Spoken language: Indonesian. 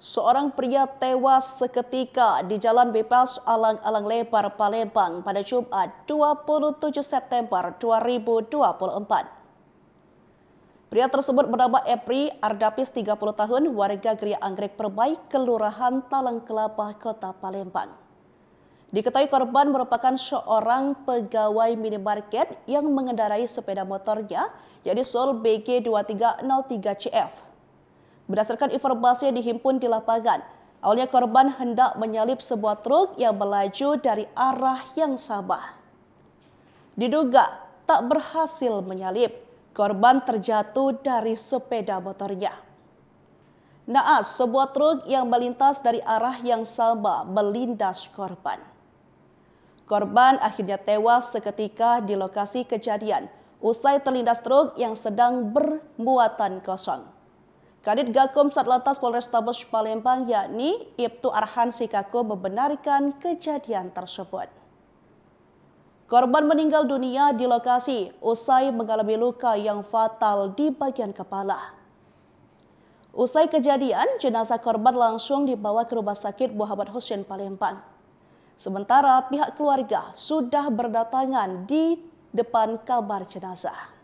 Seorang pria tewas seketika di Jalan Bebas Alang-Alang Lebar, Palembang pada Jumat 27 September 2024. Pria tersebut bernama Epri Ardapis 30 tahun, warga Geria Anggrek Perbaik, Kelurahan Talang Kelapa, Kota Palembang. Diketahui korban merupakan seorang pegawai minimarket yang mengendarai sepeda motornya, yakni Sol BG 2303CF. Berdasarkan informasi yang dihimpun di lapangan, awalnya korban hendak menyalip sebuah truk yang melaju dari arah yang sama. Diduga tak berhasil menyalip, korban terjatuh dari sepeda motornya. Naas, sebuah truk yang melintas dari arah yang sama melindas korban. Korban akhirnya tewas seketika di lokasi kejadian usai terlindas truk yang sedang bermuatan kosong. Kadit Gakum Satlantas Polrestabes Palembang yakni Ibtu Arhan Sikako membenarkan kejadian tersebut. Korban meninggal dunia di lokasi usai mengalami luka yang fatal di bagian kepala. Usai kejadian, jenazah korban langsung dibawa ke Rumah Sakit Muhammad Hussein Palembang. Sementara pihak keluarga sudah berdatangan di depan kamar jenazah.